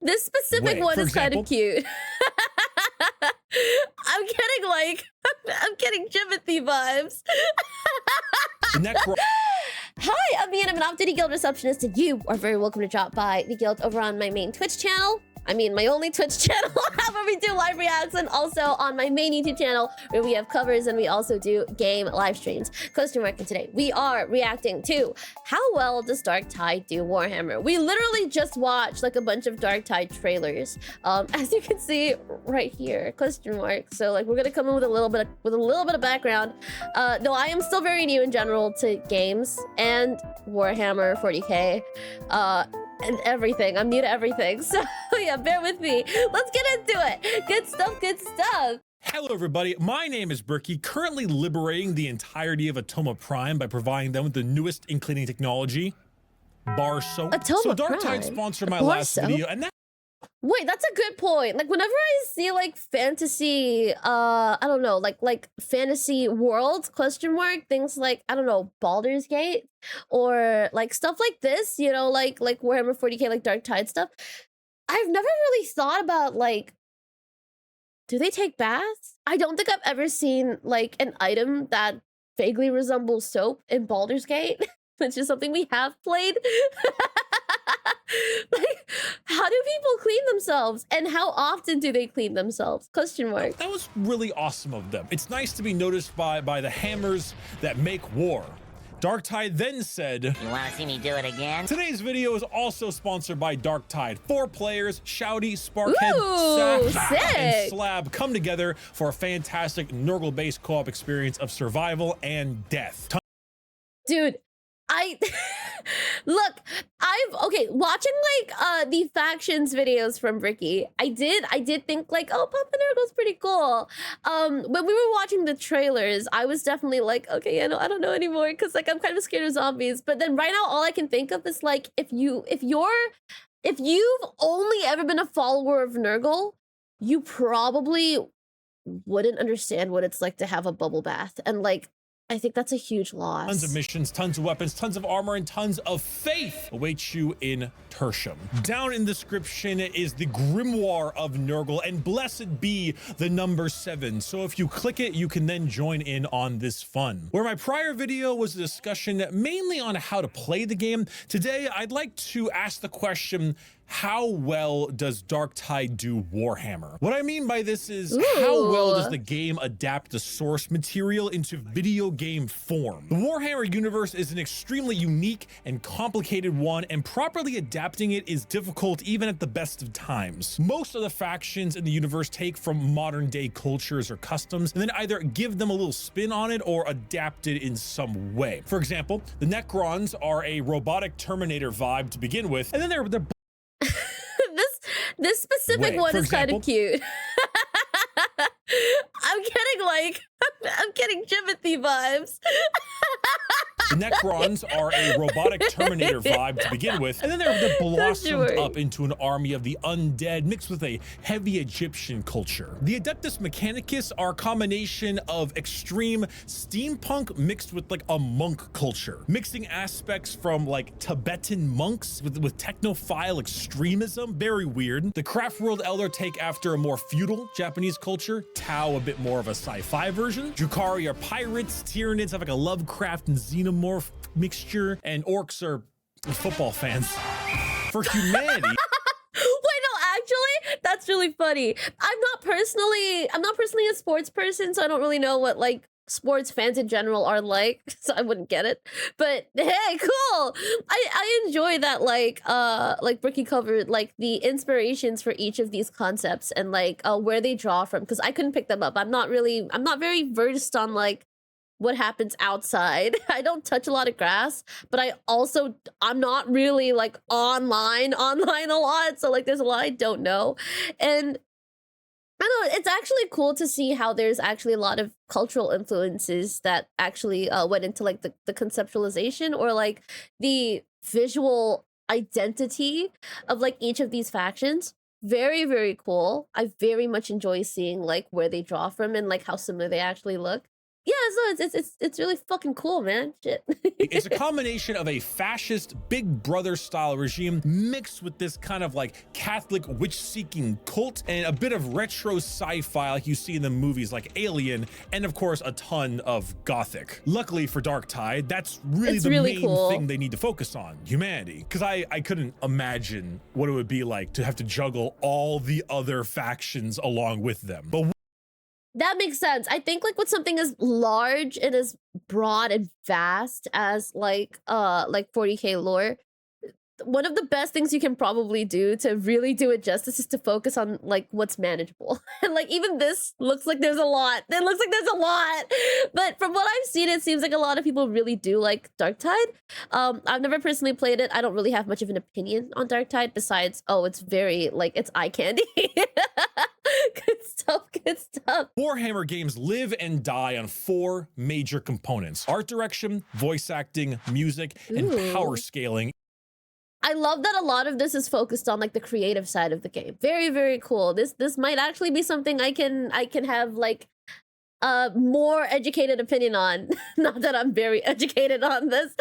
This specific way. one For is kind of example, cute. I'm getting like, I'm getting Jimothy vibes. the Necro. Hi, I'm Miya, I'm an off-duty guild receptionist, and you are very welcome to drop by the guild over on my main Twitch channel. I mean, my only Twitch channel where we do live reacts, and also on my main YouTube channel where we have covers and we also do game live streams. Question mark, and today we are reacting to how well does Darktide do Warhammer? We literally just watched like a bunch of Darktide trailers, as you can see right here. Question mark. So like we're gonna come in with a little bit of background. No, I am still very new in general to games and Warhammer 40k. And everything. I'm new to everything. So yeah, bear with me. Let's get into it. Good stuff, good stuff. Hello, everybody. My name is Bricky, currently liberating the entirety of Atoma Prime by providing them with the newest ink cleaning technology, bar soap. So Darktide sponsored my last video, and that. Wait, that's a good point. Like whenever I see like fantasy, I don't know, like fantasy worlds, question mark, things like, I don't know, Baldur's Gate or like stuff like this, you know, like Warhammer 40k, like Darktide stuff. I've never really thought about like, do they take baths? I don't think I've ever seen like an item that vaguely resembles soap in Baldur's Gate, which is something we have played. Like, how do people clean themselves, and how often do they clean themselves? Question mark. That was really awesome of them. It's nice to be noticed by the hammers that make war. Darktide then said, "You want to see me do it again?" Today's video is also sponsored by Darktide. 4 players, Shouty, Sparkhead, Saf, and Slab come together for a fantastic Nurgle-based co-op experience of survival and death. Dude, look, okay, watching like the factions videos from Bricky, I did think like, oh, Papa Nurgle's pretty cool. When we were watching the trailers, I was definitely like, okay, yeah, no, I don't know anymore, because like I'm kind of scared of zombies. But then right now all I can think of is like, if you've only ever been a follower of Nurgle, you probably wouldn't understand what it's like to have a bubble bath. And like, I think that's a huge loss. Tons of missions, tons of weapons, tons of armor, and tons of faith await you in Tertium. Down in the description is the Grimoire of Nurgle, and blessed be the number 7. So if you click it, you can then join in on this fun. Where my prior video was a discussion mainly on how to play the game, today I'd like to ask the question, how well does Darktide do Warhammer? What I mean by this is, how well does the game adapt the source material into video game form? The Warhammer universe is an extremely unique and complicated one, and properly adapting it is difficult even at the best of times. Most of the factions in the universe take from modern day cultures or customs and then either give them a little spin on it or adapt it in some way. For example, the Necrons are a robotic Terminator vibe to begin with, and then they're this specific one is kind of cute. I'm getting Jimothy vibes. The Necrons are a robotic Terminator vibe to begin with, and then they're blossomed up into an army of the undead mixed with a heavy Egyptian culture. The Adeptus Mechanicus are a combination of extreme steampunk mixed with like a monk culture, mixing aspects from like Tibetan monks with technophile extremism. Very weird. The Craftworld Elder take after a more feudal Japanese culture, Tau a bit more of a sci-fi version. Drukhari are pirates, Tyranids have like a Lovecraft and Xenomorph mixture, and orcs are football fans. For humanity. Wait, no, actually, that's really funny. I'm not personally a sports person, so I don't really know what like sports fans in general are like, so I wouldn't get it. But hey, cool. I enjoy that like Bricky covered like the inspirations for each of these concepts and like where they draw from, because I couldn't pick them up. I'm not very versed on like what happens outside. I don't touch a lot of grass, but I'm not really like online a lot. So like there's a lot I don't know. And I don't know, it's actually cool to see how there's actually a lot of cultural influences that actually went into like the conceptualization or like the visual identity of like each of these factions. Very, very cool. I very much enjoy seeing like where they draw from and like how similar they actually look. Yeah, so it's really fucking cool, man. Shit. It's a combination of a fascist Big Brother style regime mixed with this kind of like Catholic witch-seeking cult and a bit of retro sci-fi like you see in the movies like Alien, and of course a ton of Gothic. Luckily for Darktide, that's really It's the really main cool. thing they need to focus on, humanity. Because I couldn't imagine what it would be like to have to juggle all the other factions along with them. But That makes sense. I think like with something as large and as broad and vast as like 40K lore, one of the best things you can probably do to really do it justice is to focus on like what's manageable. And like even this looks like there's a lot. It looks like there's a lot. But from what I've seen, it seems like a lot of people really do like Darktide. I've never personally played it. I don't really have much of an opinion on Darktide besides, oh, it's very like it's eye candy. Good stuff, good stuff. Warhammer games live and die on 4 major components: art direction, voice acting, music, and power scaling. I love that a lot of this is focused on like the creative side of the game. Very, very cool. This might actually be something I can have like a more educated opinion on. Not that I'm very educated on this.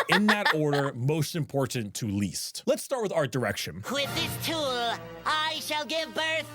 In that order, most important to least. Let's start with art direction. With this tool, I shall give birth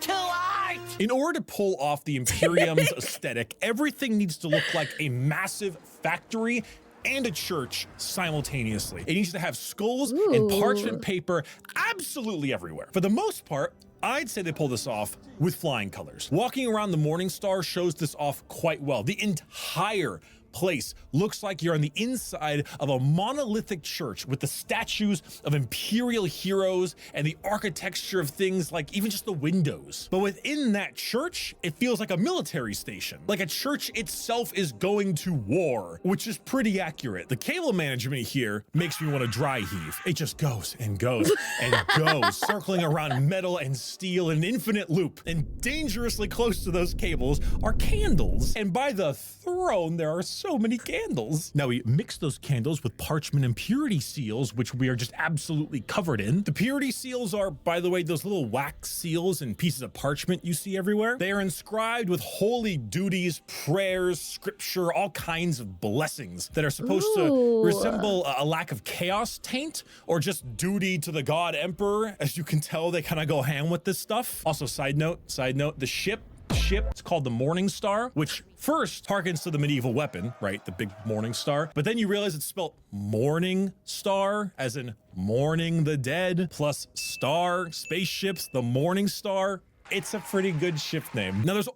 to art! In order to pull off the Imperium's aesthetic, everything needs to look like a massive factory and a church simultaneously. It needs to have skulls and parchment paper absolutely everywhere. For the most part, I'd say they pull this off with flying colors. Walking around the Morning Star shows this off quite well. The entire place looks like you're on the inside of a monolithic church with the statues of imperial heroes and the architecture of things like even just the windows. But within that church, it feels like a military station, like a church itself is going to war, which is pretty accurate. The cable management here makes me want to dry heave. It just goes and goes and goes, circling around metal and steel in an infinite loop. And dangerously close to those cables are candles. And by the throne, there are so many candles. Now we mix those candles with parchment and purity seals, which we are just absolutely covered in. The purity seals are, by the way, those little wax seals and pieces of parchment you see everywhere. They are inscribed with holy duties, prayers, scripture, all kinds of blessings that are supposed to resemble a lack of chaos taint or just duty to the god emperor. As you can tell, they kind of go hand with this stuff. Also, side note, the ship, it's called the Morning Star, which first harkens to the medieval weapon, right? The big Morning Star. But then you realize it's spelled Morning Star, as in mourning the dead, plus star, spaceships, the Morning Star. It's a pretty good ship name. Now there's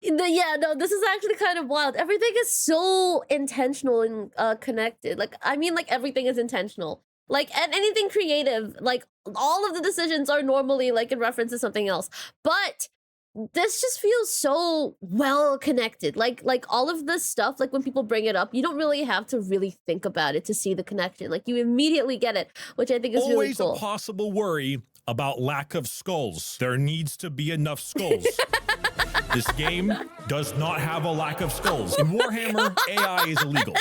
Yeah, no, this is actually kind of wild. Everything is so intentional and connected. Like, I mean, like everything is intentional. Like, and anything creative, like all of the decisions are normally like in reference to something else. But this just feels so well connected. Like all of this stuff, like when people bring it up, you don't really have to really think about it to see the connection. Like you immediately get it, which I think is really cool. Always a possible worry about lack of skulls. There needs to be enough skulls. This game does not have a lack of skulls. In Warhammer, AI is illegal.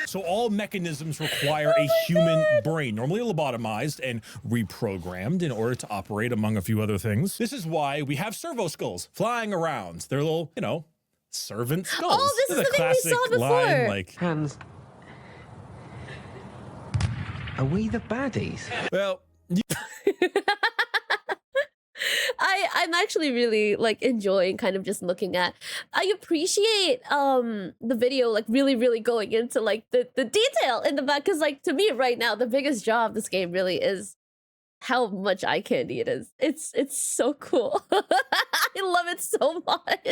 So all mechanisms require a human brain, normally lobotomized and reprogrammed in order to operate, among a few other things. This is why we have servo skulls flying around. They're little, you know, servant skulls. Oh, this is the thing we saw before. Line, like, Hands. Are we the baddies? well, I'm actually really like enjoying kind of just looking at. I appreciate the video like really going into like the detail in the back, because like to me right now the biggest draw of this game really is how much eye candy it is. It's so cool. I love it so much.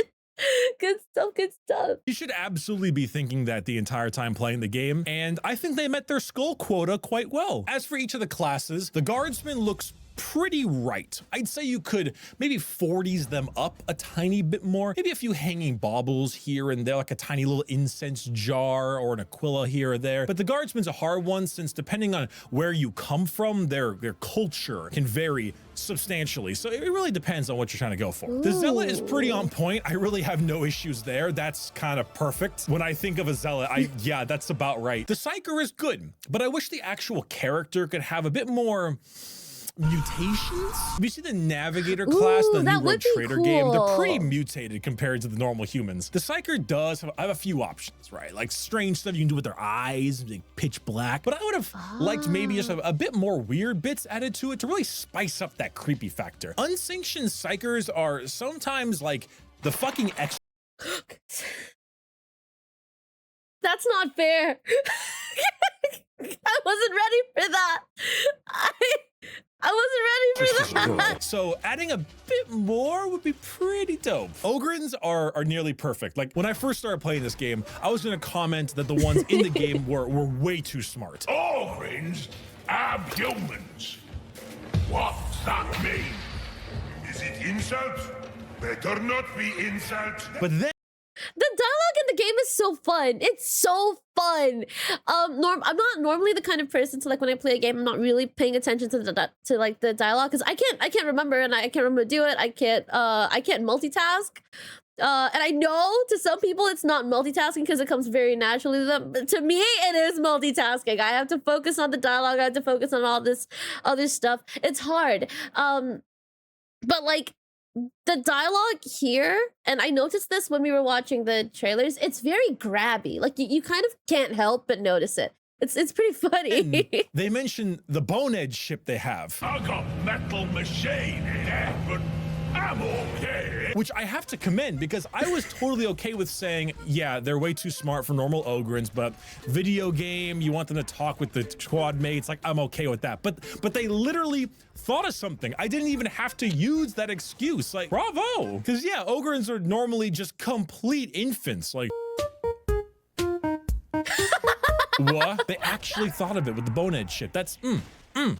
Good stuff. you should absolutely be thinking that the entire time playing the game, and I think they met their skull quota quite well. As for each of the classes, the guardsman looks pretty right. I'd say you could maybe 40s them up a tiny bit more, maybe a few hanging baubles here and there, like a tiny little incense jar or an aquila here or there. But the guardsman's a hard one, since depending on where you come from, their culture can vary substantially. So it really depends on what you're trying to go for. The zealot is pretty on point. I really have no issues there. That's kind of perfect. When I think of a zealot, yeah, that's about right. The psyker is good, but I wish the actual character could have a bit more mutations. If you see the Navigator class, Ooh, the that new would Rogue be Trader game, they're pretty cool. mutated compared to the normal humans. The Psyker does have a few options, right? Like strange stuff you can do with their eyes, like pitch black. But I would have liked maybe just a bit more weird bits added to it to really spice up that creepy factor. Unsanctioned Psychers are sometimes like the fucking extra. That's not fair. I wasn't ready for that. I wasn't ready for that. So adding a bit more would be pretty dope. Ogrins are nearly perfect. Like when I first started playing this game, I was gonna comment that the ones in the game were way too smart. Ogrins are humans. What's that mean? Is it insult? Better not be insult. But then The dialogue in the game is so fun. It's so fun. I'm not normally the kind of person to, like, when I play a game, I'm not really paying attention to the dialogue because I can't remember, and I can't remember to do it. I can't multitask. And I know to some people it's not multitasking because it comes very naturally to them. But to me, it is multitasking. I have to focus on the dialogue. I have to focus on all this other stuff. It's hard. But like, the dialogue here, and I noticed this when we were watching the trailers, it's very grabby. Like you kind of can't help but notice it. It's pretty funny. they mention the Bone Edge ship they have, I got metal machine in it, but I'm okay. which I have to commend because I was totally okay with saying, yeah, they're way too smart for normal Ogrins, but video game, you want them to talk with the squad mates, like I'm okay with that. But they literally thought of something. I didn't even have to use that excuse. Like, bravo. Because yeah, Ogrins are normally just complete infants. Like, what? They actually thought of it with the Bone Edge ship. That's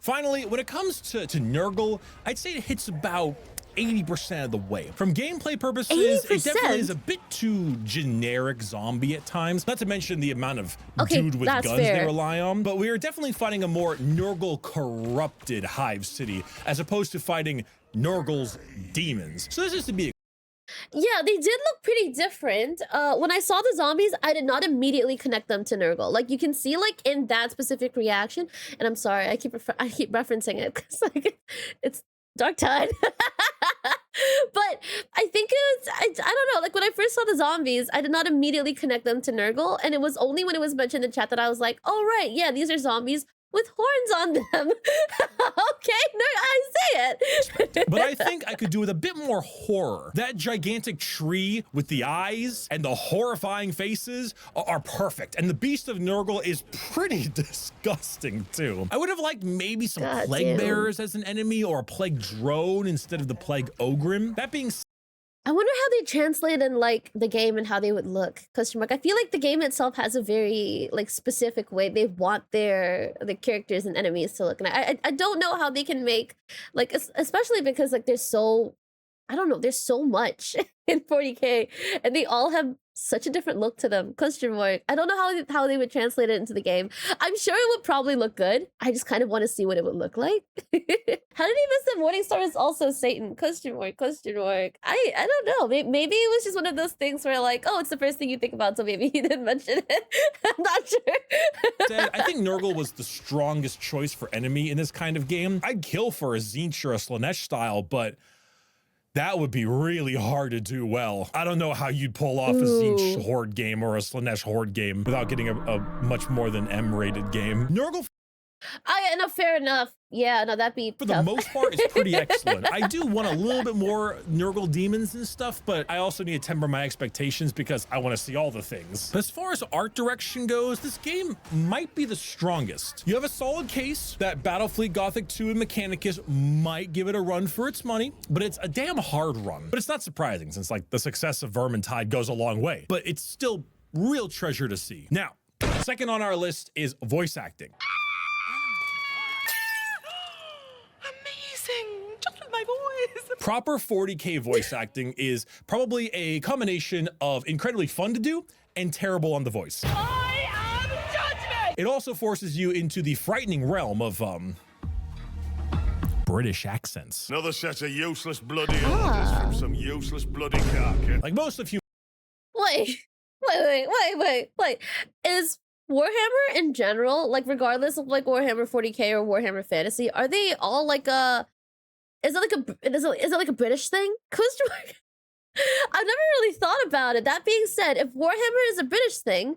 Finally, when it comes to Nurgle, I'd say it hits about 80% of the way. From gameplay purposes, 80%? it definitely is a bit too generic zombie at times, not to mention the amount of Okay, dude with that's guns they fair. rely on, but we are definitely fighting a more Nurgle corrupted hive city as opposed to fighting Nurgle's demons. So this is to be Yeah, they did look pretty different. When I saw the zombies, I did not immediately connect them to Nurgle. Like you can see, like in that specific reaction, and I'm sorry, I keep referencing it because like it's Darktide. But I think it was, I don't know, like when I first saw the zombies, I did not immediately connect them to Nurgle, and it was only when it was mentioned in chat that I was like, oh right, yeah, these are zombies with horns on them. Okay, no, I say it. But I think I could do with a bit more horror. That gigantic tree with the eyes and the horrifying faces are perfect. And the Beast of Nurgle is pretty disgusting too. I would have liked maybe some God plague damn. bearers as an enemy or a plague drone instead of the plague ogrim. That being said, I wonder how they translate in like the game and how they would look. Question mark. I feel like the game itself has a very like specific way they want the characters and enemies to look, and I don't know how they can make like especially because like there's so, I don't know, there's so much in 40K and they all have such a different look to them. Question mark. I don't know how they would translate it into the game. I'm sure it would probably look good. I just kind of want to see what it would look like. How did he miss that Morningstar is also Satan? Question mark. Question mark. I don't know. Maybe it was just one of those things where like, oh, it's the first thing you think about, so maybe he didn't mention it. I'm not sure. I think Nurgle was the strongest choice for enemy in this kind of game. I'd kill for a Tzeentch or a Slanesh style, but that would be really hard to do well. I don't know how you'd pull off a Tzeentch horde game or a Slanesh horde game without getting a much more than M-rated game. Nurgle, No, fair enough. Yeah, no, that'd be for the tough. most part, is pretty excellent. I do want a little bit more Nurgle demons and stuff, but I also need to temper my expectations because I want to see all the things. But as far as art direction goes, this game might be the strongest. You have a solid case that Battlefleet Gothic 2 and Mechanicus might give it a run for its money, but it's a damn hard run. But it's not surprising since like the success of Vermintide goes a long way, but it's still real treasure to see. Now, second on our list is voice acting. Just with my voice. Proper 40K voice acting is probably a combination of incredibly fun to do and terrible on the voice. I am judgment. It also forces you into the frightening realm of British accents. Another set of useless bloody orders from some useless bloody carcass. Like most of human Wait. Is Warhammer in general, like regardless of like Warhammer 40k or Warhammer Fantasy, are they all like is it like a British thing? Question mark. I've never really thought about it. That being said, if Warhammer is a British thing,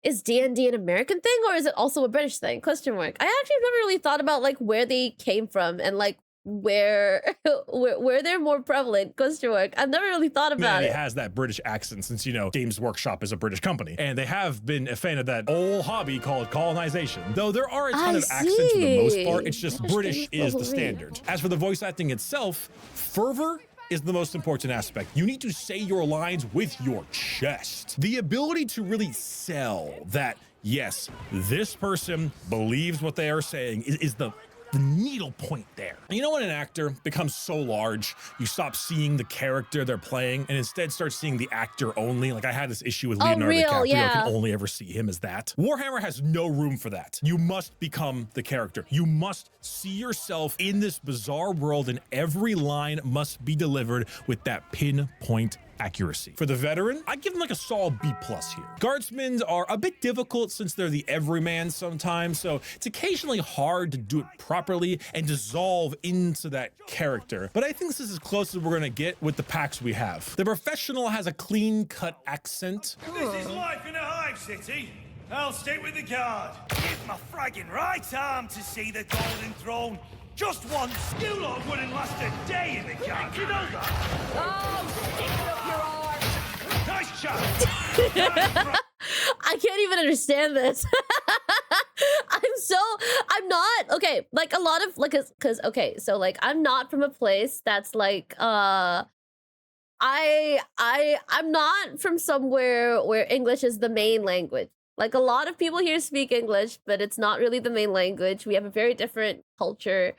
is D&D an American thing, or is it also a British thing? Question mark. I actually never really thought about like where they came from and like where they're more prevalent. Question mark. I've never really thought about it. It has that British accent since, you know, Games Workshop is a British company, and they have been a fan of that old hobby called colonization. Though there are a ton of accents for the most part, it's just British is the standard. As for the voice acting itself, fervor is the most important aspect. You need to say your lines with your chest. The ability to really sell that, yes, this person believes what they are saying is the needle point there. You know, when an actor becomes so large, you stop seeing the character they're playing and instead start seeing the actor only. Like I had this issue with Leonardo DiCaprio. Yeah. I can only ever see him as that. Warhammer has no room for that. You must become the character. You must see yourself in this bizarre world, and every line must be delivered with that pinpoint accuracy. For the veteran, I give them like a solid B+ here. Guardsmen are a bit difficult since they're the everyman sometimes, so it's occasionally hard to do it properly and dissolve into that character. But I think this is as close as we're gonna get with the packs we have. The professional has a clean-cut accent. This is life in a hive city. I'll stick with the guard. Give my fragging right arm to see the golden throne. Just once. You lot wouldn't last a day in the guard, you know that? Oh, stick it up your arse. Nice chat. I can't even understand this. I'm not, okay, like a lot of, like, cause, okay, so like, I'm not from a place that's like, I'm not from somewhere where English is the main language. Like a lot of people here speak English, but it's not really the main language. We have a very different culture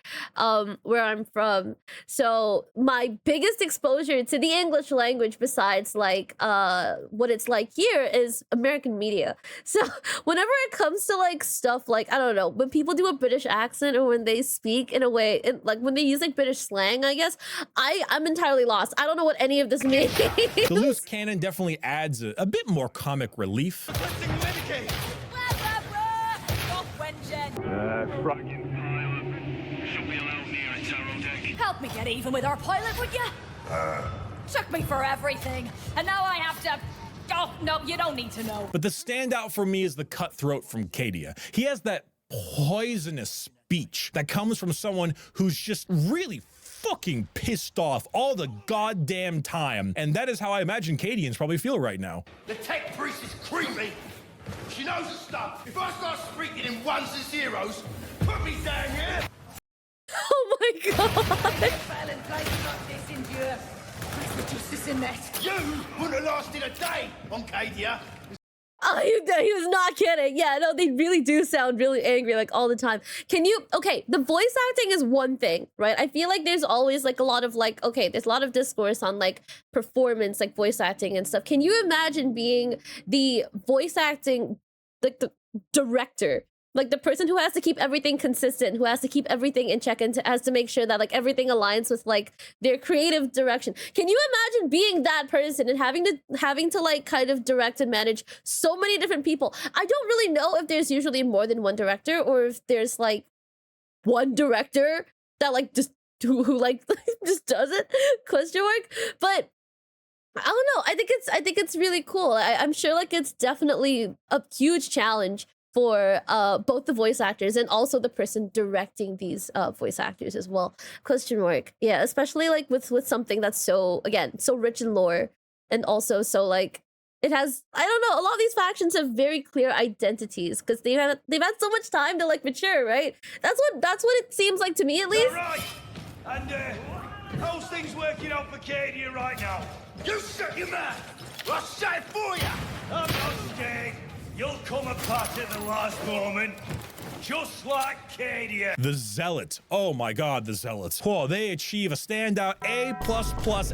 where I'm from. So my biggest exposure to the English language, besides like what it's like here, is American media. So whenever it comes to like stuff like, I don't know, when people do a British accent or when they speak in a way, like when they use like British slang, I guess, I'm entirely lost. I don't know what any of this means. The loose cannon definitely adds a bit more comic relief. Fragging pilot. Should we allow near a tarot deck? Help me get even with our pilot, would you? Took me for everything, and now I have to... Oh, no, you don't need to know. But the standout for me is the cutthroat from Cadia. He has that poisonous speech that comes from someone who's just really fucking pissed off all the goddamn time. And that is how I imagine Cadians probably feel right now. The tech priest is creepy. She knows the stuff. If I start speaking in ones and zeros, put me down here. Oh my god. You wouldn't have lasted a day on Cadia. Oh, he was not kidding. Yeah, no, they really do sound really angry like all the time. Can you, okay, the voice acting is one thing, right? I feel like there's always like a lot of like, okay, there's a lot of discourse on like performance, like voice acting and stuff. Can you imagine being the voice acting, like the director? Like the person who has to keep everything consistent, who has to keep everything in check and has to make sure that like everything aligns with like their creative direction. Can you imagine being that person and having to like kind of direct and manage so many different people? I don't really know if there's usually more than one director or if there's like one director that like just who like just does it? Question mark. But I don't know. I think it's really cool. I'm sure like it's definitely a huge challenge for both the voice actors and also the person directing these voice actors as well. Question mark. Yeah, especially like with something that's so, again, so rich in lore and also so like it has, I don't know, a lot of these factions have very clear identities because they've had so much time to like mature, right? That's what it seems like to me at least. All right. And how's things working out for Cadia right now? You shut your mouth. I'll say it for you. I'm not scared. You'll come apart at the last moment, just like Cadia. The Zealot. Oh my god, the Zealots. Oh, they achieve a standout A++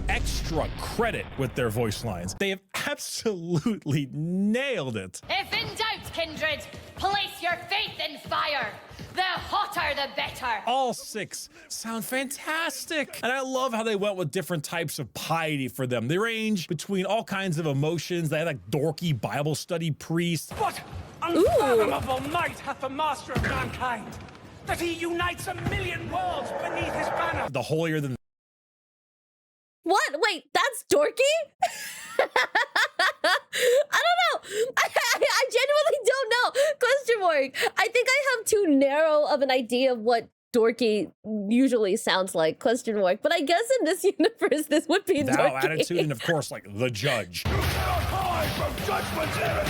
extra credit with their voice lines. They have absolutely nailed it. If in doubt, kindred, place your faith in fire. The hotter, the better. All 6 sound fantastic. And I love how they went with different types of piety for them. They range between all kinds of emotions. They had like dorky Bible study priests. But Unfathomable might hath the master of mankind, that he unites 1,000,000 worlds beneath his banner. The holier than What? Wait, that's dorky? I don't know. I genuinely don't know. Question mark. I think I have too narrow of an idea of what dorky usually sounds like. Question mark. But I guess in this universe, this would be thou dorky. attitude, and of course, like the judge, You cannot hide from judgment here.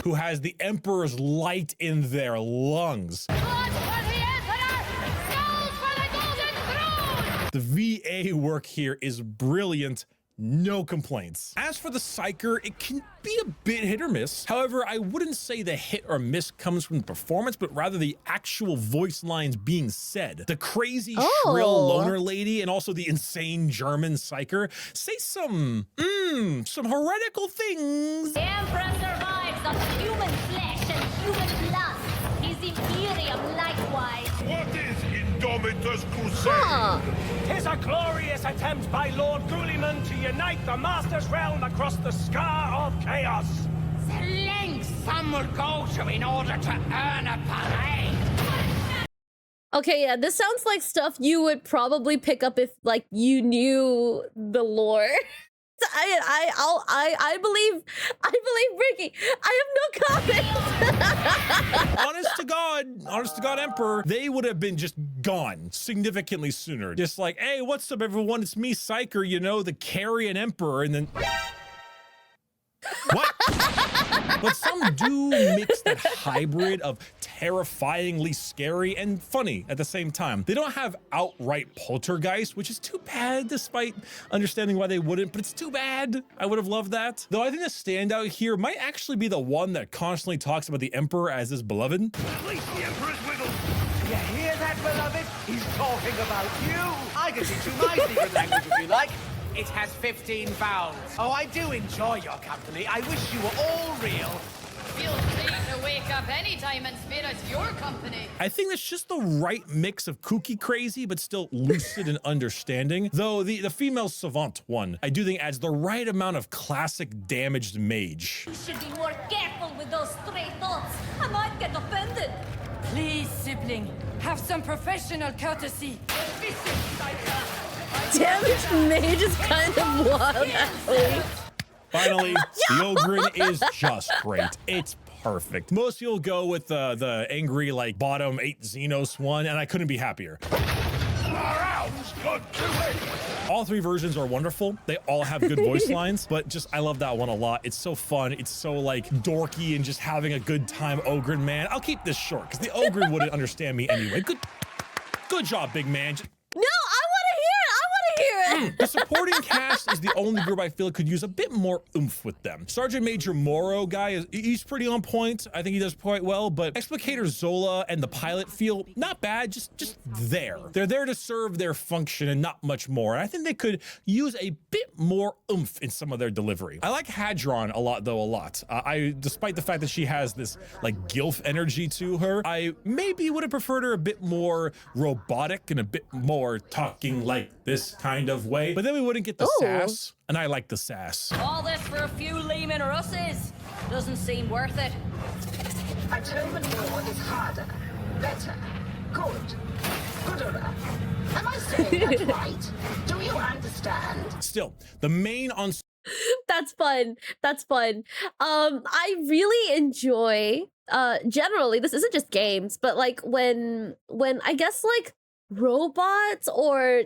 who has the emperor's light in their lungs. The VA work here is brilliant. No complaints. As for the Psyker, it can be a bit hit or miss. However, I wouldn't say the hit or miss comes from the performance, but rather the actual voice lines being said. The crazy, shrill loner lady and also the insane German Psyker say some heretical things. The Emperor survives on human flesh and human blood. His Imperium likewise. What is Indomitus Crusade? Tis a glorious attempt by Lord Guliman to unite the Master's realm across the scar of chaos. The lengths some will go to in order to earn a parade. Okay, yeah, this sounds like stuff you would probably pick up if, like, you knew the lore. I believe Bricky. I have no comment. Honest to God, Emperor, they would have been just gone significantly sooner. Just like, hey, what's up, everyone? It's me, Psyker, you know, the carrion Emperor, and then what? But some do mix that hybrid of terrifyingly scary and funny at the same time. They don't have outright poltergeist, which is too bad, despite understanding why they wouldn't, but it's too bad. I would have loved that. Though I think the standout here might actually be the one that constantly talks about the Emperor as his beloved. At least the Emperor's wiggled. You hear that, beloved? He's talking about you. I can teach you my secret language if you like. It has 15 vowels. Oh, I do enjoy your company. I wish you were all real. Feel free to wake up anytime and spare us your company. I think that's just the right mix of kooky crazy, but still lucid and understanding. Though the female savant one, I do think adds the right amount of classic damaged mage. You should be more careful with those stray thoughts. I might get offended. Please, sibling, have some professional courtesy. Damaged mage is kind of wild, actually. Finally, the Ogrin is just great. It's perfect. Most you'll go with the angry, like, bottom 8 Xenos one, and I couldn't be happier. All three versions are wonderful. They all have good voice lines, but just, I love that one a lot. It's so fun. It's so, like, dorky and just having a good time, Ogrin, man. I'll keep this short, because the Ogrin wouldn't understand me anyway. Good job, big man. No, I want to hear it. The supporting cast is the only group I feel could use a bit more oomph with them. Sergeant Major Moro guy, he's pretty on point. I think he does quite well, but Explicator Zola and the pilot feel not bad, just there. They're there to serve their function and not much more. And I think they could use a bit more oomph in some of their delivery. I like Hadron a lot, though, despite the fact that she has this, like, gilf energy to her, I maybe would have preferred her a bit more robotic and a bit more talking like this kind of way, but then we wouldn't get the sass, and I like the sass. All this for a few Lehman Russes. Doesn't seem worth it. A German war is harder, better, gooder. Am I saying that right? Do you understand? Still, the main on. That's fun. I really enjoy, generally, this isn't just games, but like when I guess like robots or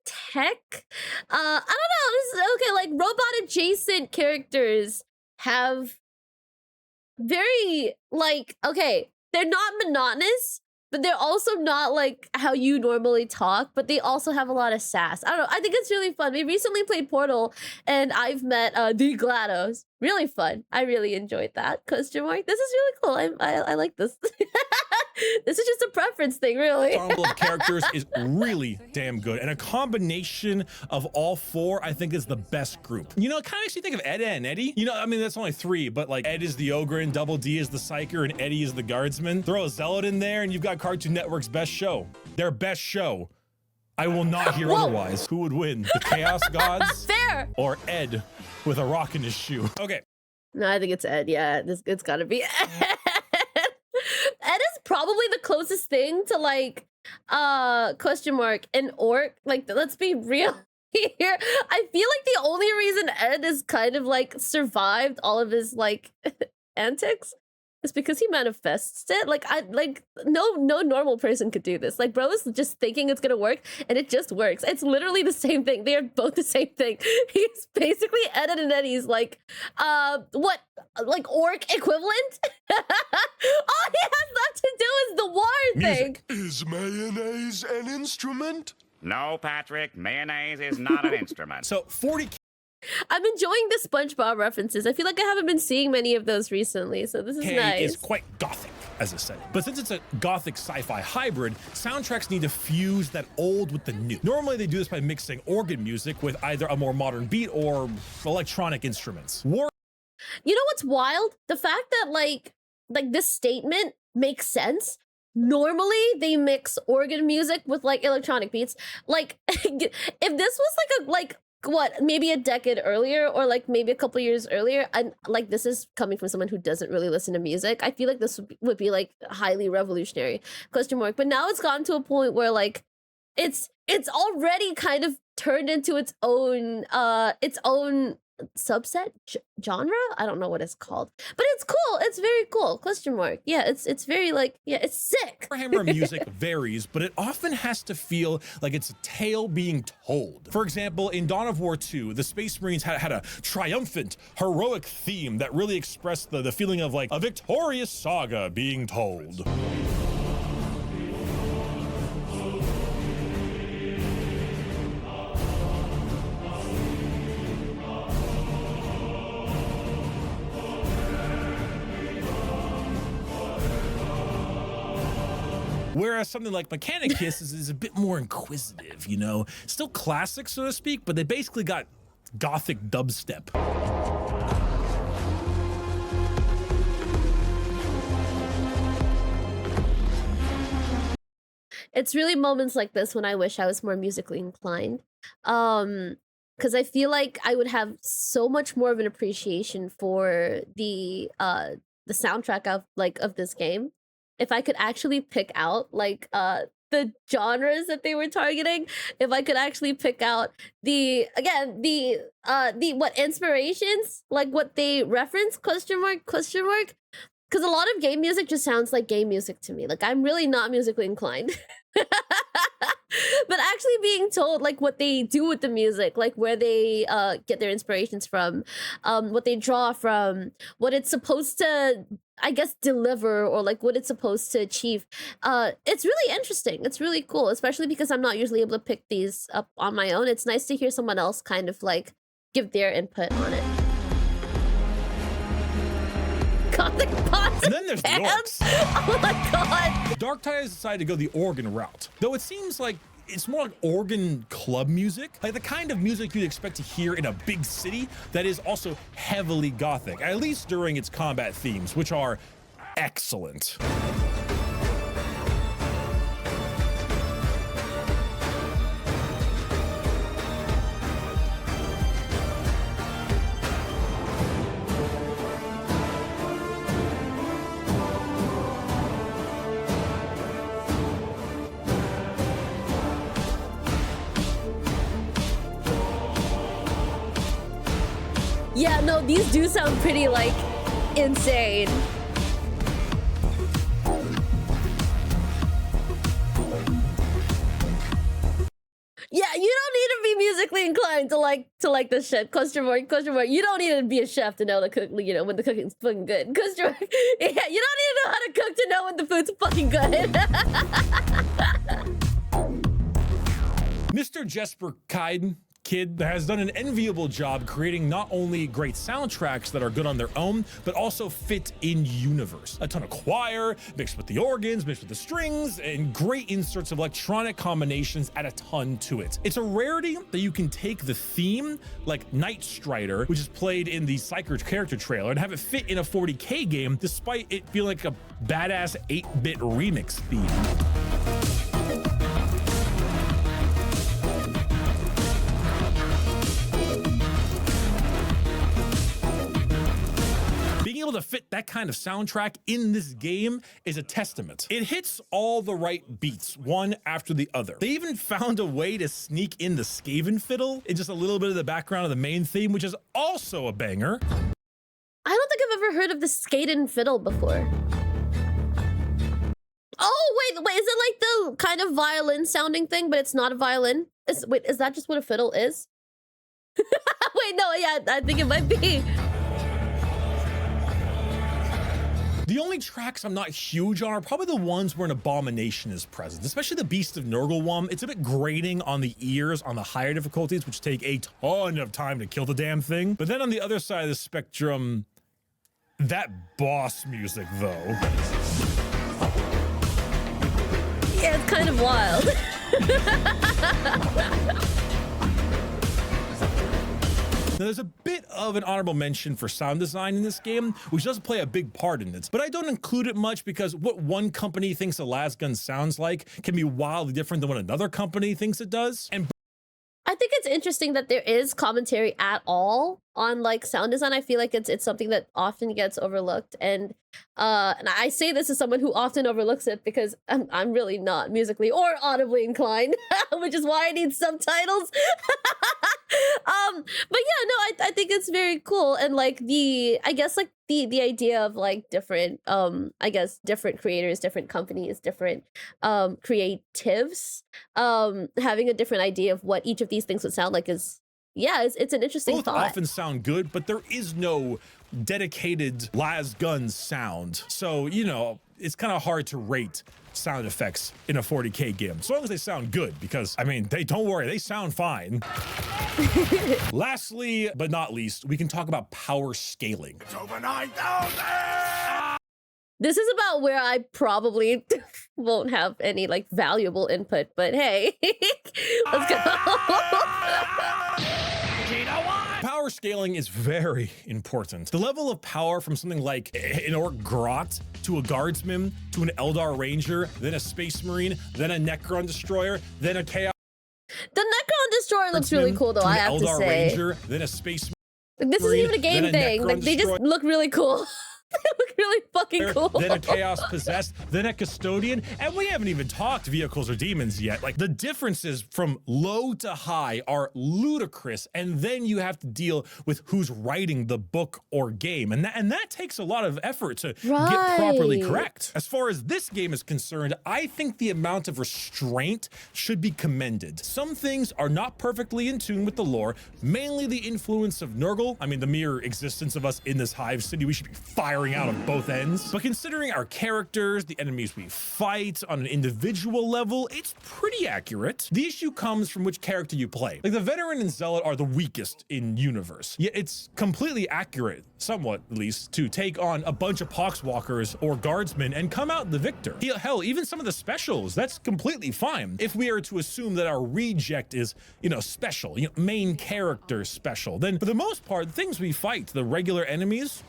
tech, I don't know, this is okay, like robot adjacent characters have very, like, okay, they're not monotonous, but they're also not like how you normally talk, but they also have a lot of sass. I don't know, I think it's really fun. We recently played Portal and I've met the GLaDOS. Really fun. I really enjoyed that. Question mark. This is really cool. I like this. This is just a preference thing, really. Ensemble of characters is really damn good, and a combination of all four I think is the best group. You know, it kind of makes you think of Edda and Eddie. You know, I mean, that's only three, but like Ed is the Ogrin, Double D is the Psyker, and Eddie is the Guardsman. Throw a Zealot in there and you've got Cartoon Network's best show. Their best show. I will not hear otherwise. Who would win? The Chaos Gods? Fair. Or Ed with a rock in his shoe? Okay. No, I think it's Ed. Yeah, it's gotta be Ed. probably the closest thing to like question mark an orc. Like, let's be real here. I feel like the only reason Ed is kind of like survived all of his like antics is because he manifests it. Like, no normal person could do this. Like, bro is just thinking it's gonna work, and it just works. It's literally the same thing. They are both the same thing. He's basically Ed and Eddie's like, what, like orc equivalent? All he has left to do is the war thing. Is mayonnaise an instrument? No, Patrick, mayonnaise is not an instrument. So 40. I'm enjoying the SpongeBob references. I feel like I haven't been seeing many of those recently, so this is nice. Is quite gothic as a setting. But since it's a gothic sci-fi hybrid, soundtracks need to fuse that old with the new. Normally they do this by mixing organ music with either a more modern beat or electronic instruments. You know what's wild? The fact that like this statement makes sense. Normally they mix organ music with like electronic beats. Like if this was like what, maybe a decade earlier or like maybe a couple years earlier, and like this is coming from someone who doesn't really listen to music, I feel like this would be like highly revolutionary, question mark. But now it's gotten to a point where like it's already kind of turned into its own subset genre. I don't know what it's called, but it's cool. It's very cool, question mark. Yeah, it's very like, yeah, it's sick. Warhammer music varies, but it often has to feel like it's a tale being told. For example, in Dawn of War 2, the Space Marines had a triumphant, heroic theme that really expressed the feeling of like a victorious saga being told. Whereas something like Mechanicus is a bit more inquisitive, you know? Still classic, so to speak, but they basically got gothic dubstep. It's really moments like this when I wish I was more musically inclined. Because I feel like I would have so much more of an appreciation for the soundtrack of this game if I could actually pick out like the genres that they were targeting, if I could actually pick out the what inspirations, like what they reference, question mark. Because a lot of game music just sounds like game music to me. Like, I'm really not musically inclined. But actually being told like what they do with the music, like where they get their inspirations from, what they draw from, what it's supposed to, I guess, deliver, or like what it's supposed to achieve. It's really interesting. It's really cool, especially because I'm not usually able to pick these up on my own. It's nice to hear someone else kind of like give their input on it. Gothic pots and then there's pants? the orcs. Oh my god. Darktide has decided to go the organ route, though it seems like it's more like organ club music, like the kind of music you'd expect to hear in a big city that is also heavily gothic, at least during its combat themes, which are excellent. Yeah, no, these do sound pretty, like, insane. Yeah, you don't need to be musically inclined to like this shit. Question mark. You don't need to be a chef to know to cook, you know, when the cooking's fucking good. Question mark. Yeah, you don't need to know how to cook to know when the food's fucking good. Mr. Jesper Kid has done an enviable job creating not only great soundtracks that are good on their own, but also fit in universe. A ton of choir, mixed with the organs, mixed with the strings, and great inserts of electronic combinations add a ton to it. It's a rarity that you can take the theme, like Night Strider, which is played in the Psyker character trailer, and have it fit in a 40K game, despite it feeling like a badass 8-bit remix theme. able to fit that kind of soundtrack in this game is a testament. It hits all the right beats, one after the other. They even found a way to sneak in the Skaven fiddle in just a little bit of the background of the main theme, which is also a banger. I don't think I've ever heard of the Skaden fiddle before. Oh, wait, is it like the kind of violin sounding thing, but it's not a violin? Wait, is that just what a fiddle is? Wait, no, yeah, I think it might be. The only tracks I'm not huge on are probably the ones where an abomination is present, especially the Beast of Nurgle one. It's a bit grating on the ears on the higher difficulties, which take a ton of time to kill the damn thing. But then on the other side of the spectrum, that boss music, though. Yeah, it's kind of wild. Now, there's a bit of an honorable mention for sound design in this game, which does play a big part in it, but I don't include it much because what one company thinks a lasgun sounds like can be wildly different than what another company thinks it does. And I think it's interesting that there is commentary at all on like sound design. I feel like it's something that often gets overlooked, and I say this as someone who often overlooks it because I'm really not musically or audibly inclined, which is why I need subtitles. But yeah, no, I think it's very cool, and like I guess like the idea of like different I guess different creators, different companies, different creatives having a different idea of what each of these things would sound like is, yeah, it's an interesting both thought. often sound good, but there is no dedicated lasgun sound, so you know it's kind of hard to rate sound effects in a 40K game, as long as they sound good, because I mean, don't worry, they sound fine. Lastly, but not least, we can talk about power scaling. It's over 9,000! This is about where I probably won't have any like valuable input, but hey, let's go. Power scaling is very important. The level of power from something like an Orc Grot to a Guardsman to an Eldar Ranger, then a Space Marine, then a Necron Destroyer, then a Chaos. The Necron Destroyer looks really cool, though. I have to say. Ranger, then a Space Marine. This isn't even a game thing. Like they just look really cool. They look really fucking cool. Then a Chaos Possessed, then a Custodian, and we haven't even talked vehicles or demons yet. Like the differences from low to high are ludicrous, and then you have to deal with who's writing the book or game, and that takes a lot of effort to get properly correct. As far as this game is concerned, I think the amount of restraint should be commended. Some things are not perfectly in tune with the lore, mainly the influence of Nurgle. I mean, the mere existence of us in this hive city, we should be firing out of both ends. But considering our characters, the enemies we fight on an individual level, it's pretty accurate. The issue comes from which character you play. Like the Veteran and Zealot are the weakest in universe. Yet it's completely accurate, somewhat at least, to take on a bunch of Poxwalkers or Guardsmen and come out the victor. Hell, even some of the specials, that's completely fine. If we are to assume that our reject is, special, main character special, then for the most part, the things we fight, the regular enemies,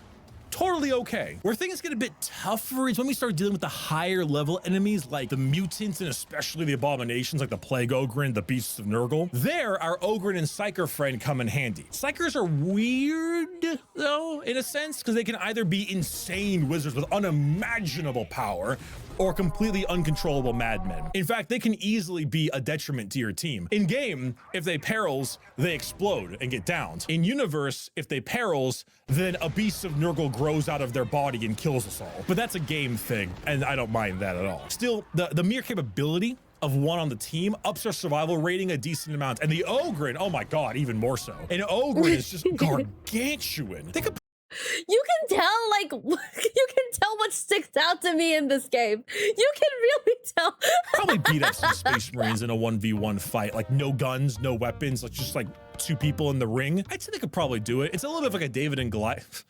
totally okay. Where things get a bit tougher is when we start dealing with the higher level enemies like the mutants and especially the abominations like the Plague Ogryn, the Beasts of Nurgle. There, our Ogryn and Psyker friend come in handy. Psykers are weird, though, in a sense, because they can either be insane wizards with unimaginable power or completely uncontrollable madmen. In fact, they can easily be a detriment to your team. In game, if they perils, they explode and get downed. In universe, if they perils, then a Beast of Nurgle grows out of their body and kills us all. But that's a game thing, and I don't mind that at all. Still, the mere capability of one on the team ups our survival rating a decent amount. And the Ogryn, oh my god, even more so. An Ogryn is just gargantuan. They could you can tell, like, you can tell what sticks out to me in this game. You can really tell. Probably beat up some Space Marines in a 1v1 fight. Like, no guns, no weapons, like just like 2 people in the ring. I'd say they could probably do it. It's a little bit like a David and Goliath.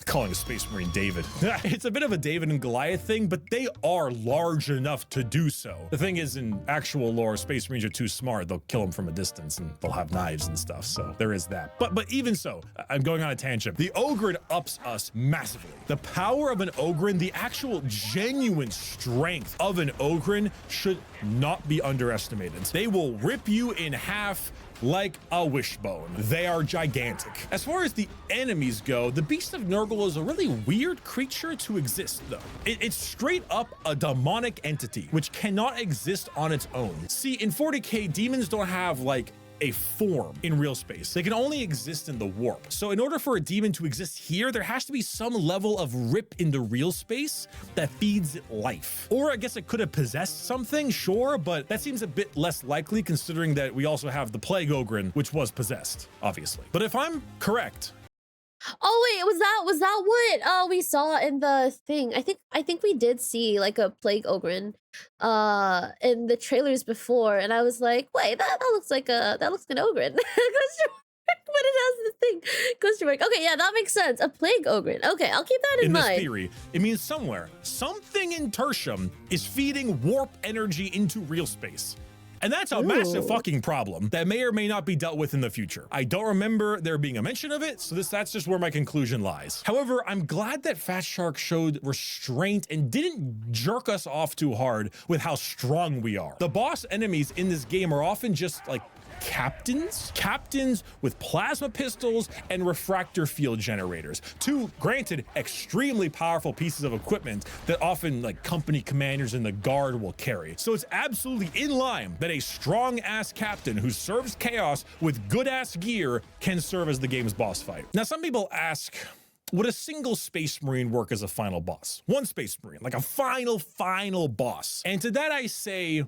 Calling a Space Marine David. It's a bit of a David and Goliath thing, but they are large enough to do so. The thing is, in actual lore, Space Marines are too smart. They'll kill them from a distance and they'll have knives and stuff. So there is that. But even so, I'm going on a tangent. The Ogryn ups us massively. The power of an Ogryn, the actual genuine strength of an Ogryn should not be underestimated. They will rip you in half like a wishbone. They are gigantic. As far as the enemies go, the Beast of Nurgle is a really weird creature to exist, though. It's straight up a demonic entity, which cannot exist on its own. See, in 40K, demons don't have like a form in real space. They can only exist in the warp. So in order for a demon to exist here, there has to be some level of rip in the real space that feeds it life. Or I guess it could have possessed something, sure, but that seems a bit less likely considering that we also have the Plague Ogren, which was possessed, obviously. But if I'm correct, Oh wait, was that what we saw in the thing? I think we did see like a Plague Ogren in the trailers before, and I was like, wait, that looks like an Ogren. But it has the thing. Question mark. Okay, yeah, that makes sense. A Plague Ogren. Okay, I'll keep that in mind. In this theory, it means somewhere, something in Tertium is feeding warp energy into real space. And that's a massive fucking problem that may or may not be dealt with in the future. I don't remember there being a mention of it, so that's just where my conclusion lies. However, I'm glad that Fat Shark showed restraint and didn't jerk us off too hard with how strong we are. The boss enemies in this game are often just like captains with plasma pistols and refractor field generators. Two, granted, extremely powerful pieces of equipment that often like company commanders in the guard will carry. So it's absolutely in line that a strong ass captain who serves chaos with good ass gear can serve as the game's boss fight. Now, some people ask, would a single Space Marine work as a final boss? One Space Marine, like a final boss. And to that I say,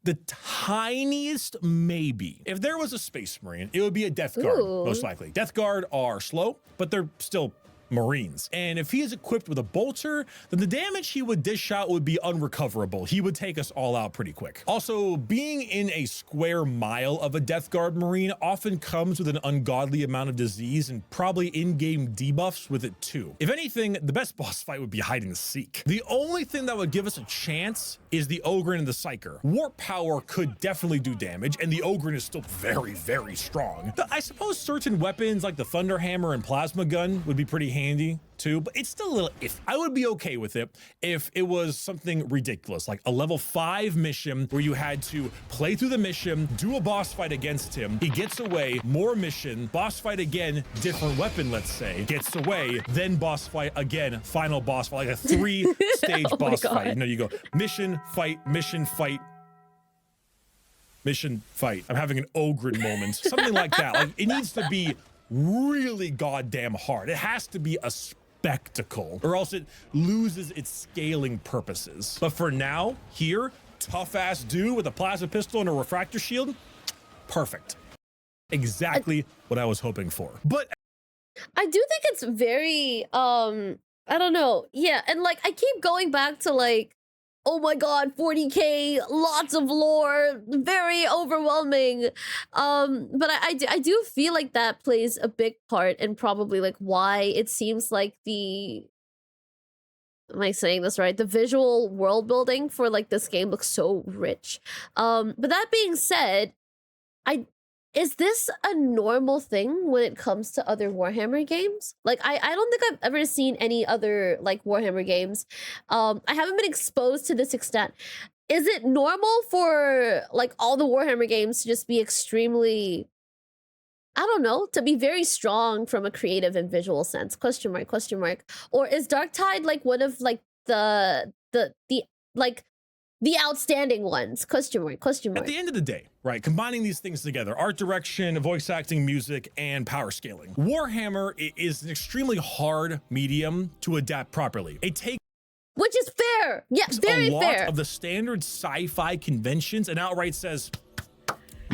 the tiniest maybe. If there was a Space Marine, it would be a Death Guard, most likely. Death Guard are slow, but they're still Marines. And if he is equipped with a bolter, then the damage he would dish out would be unrecoverable. He would take us all out pretty quick. Also, being in a square mile of a Death Guard Marine often comes with an ungodly amount of disease and probably in-game debuffs with it too. If anything, the best boss fight would be hide and seek. The only thing that would give us a chance is the Ogren and the Psyker. Warp power could definitely do damage, and the Ogren is still very, very strong. I suppose certain weapons like the Thunder Hammer and Plasma Gun would be pretty handy too, but it's still a little iffy. I would be okay with it if it was something ridiculous, like a level 5 mission where you had to play through the mission, do a boss fight against him, he gets away, more mission, boss fight again, different weapon, let's say, gets away, then boss fight again, final boss fight, like a 3-stage boss fight. You know, you go mission, fight, mission, fight, mission, fight. I'm having an Ogren moment, something like that. Like, it needs to be really goddamn hard. It has to be a spectacle, or else it loses its scaling purposes. But for now, here, tough ass dude with a plasma pistol and a refractor shield, perfect. Exactly what I was hoping for. But I do think it's very I don't know. Yeah, and like I keep going back to like, oh my god, 40K, lots of lore, very overwhelming. But I do feel like that plays a big part in probably like why it seems like the, am I saying this right? The visual world building for like this game looks so rich. But that being said, is this a normal thing when it comes to other Warhammer games? Like, I don't think I've ever seen any other, like, Warhammer games. I haven't been exposed to this extent. Is it normal for, like, all the Warhammer games to just be extremely, I don't know, to be very strong from a creative and visual sense? Question mark, question mark. Or is Darktide, like, one of, like, the outstanding ones? Question mark, question mark. At the end of the day, right, combining these things together, art direction, voice acting, music, and power scaling, Warhammer is an extremely hard medium to adapt properly. It takes, which is fair. Yeah, very fair. A lot of the standard sci-fi conventions and outright says,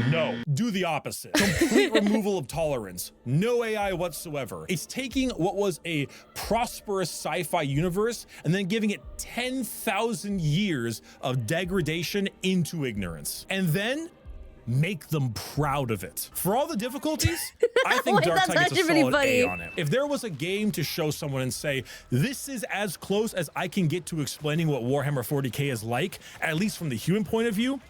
no, do the opposite. Complete removal of tolerance. No AI whatsoever. It's taking what was a prosperous sci-fi universe and then giving it 10,000 years of degradation into ignorance. And then make them proud of it. For all the difficulties, I think Darktide gets a solid A on it. If there was a game to show someone and say, this is as close as I can get to explaining what Warhammer 40K is like, at least from the human point of view,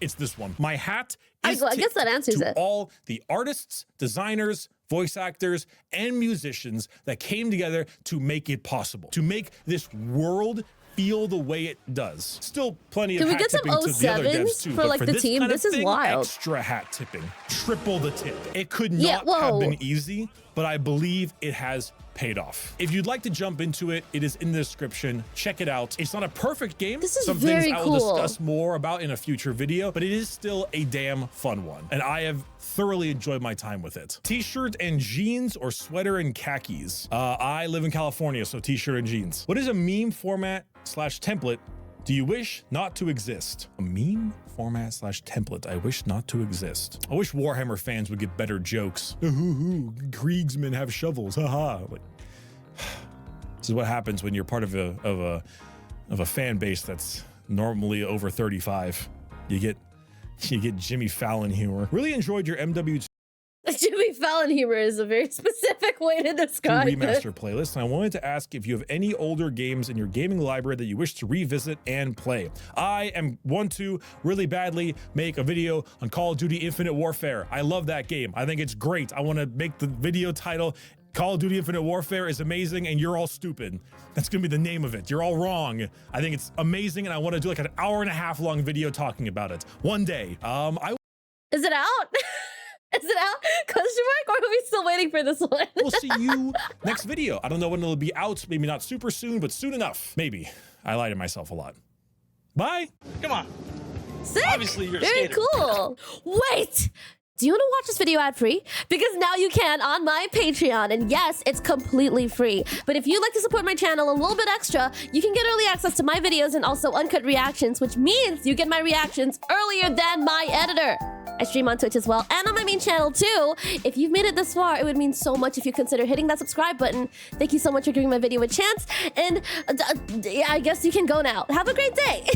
it's this one. My hat is I guess that answers to it. all the artists, designers, voice actors, and musicians that came together to make it possible, to make this world feel the way it does. Still plenty of Can we hat get some tipping to the other devs 07s too. for but like for the this team? kind of This is thing, wild. Extra hat tipping, triple the tip. It could Yeah, not have whoa. been easy, but I believe it has paid off. If you'd like to jump into it, it is in the description. Check it out. It's not a perfect game. This is Some very things I will cool. discuss more about in a future video, but it is still a damn fun one. And I have thoroughly enjoyed my time with it. T-shirt and jeans or sweater and khakis? I live in California, so t-shirt and jeans. What is a meme format / template do you wish not to exist? A meme format / template I wish not to exist. I wish Warhammer fans would get better jokes. Kriegsmen have shovels, haha. Like, this is what happens when you're part of a fan base that's normally over 35. You get Jimmy Fallon humor. Really enjoyed your MW2 Jimmy Fallon humor is a very specific way to describe it. remaster playlist, and I wanted to ask if you have any older games in your gaming library that you wish to revisit and play. I want to really badly make a video on Call of Duty Infinite Warfare. I love that game. I think it's great. I want to make the video title Call of Duty Infinite Warfare is amazing and you're all stupid. That's gonna be the name of it. You're all wrong. I think it's amazing and I want to do like an hour-and-a-half long video talking about it one day. Is it out? Is it out? Question mark? Or are we still waiting for this one? We'll see you next video. I don't know when it'll be out. Maybe not super soon, but soon enough. Maybe. I lie to myself a lot. Bye. Come on. Sick. Obviously, you're a very skater. cool. Wait. Do you want to watch this video ad-free? Because now you can on my Patreon, and yes, it's completely free. But if you'd like to support my channel a little bit extra, you can get early access to my videos and also uncut reactions, which means you get my reactions earlier than my editor. I stream on Twitch as well, and on my main channel too. If you've made it this far, it would mean so much if you consider hitting that subscribe button. Thank you so much for giving my video a chance, and I guess you can go now. Have a great day.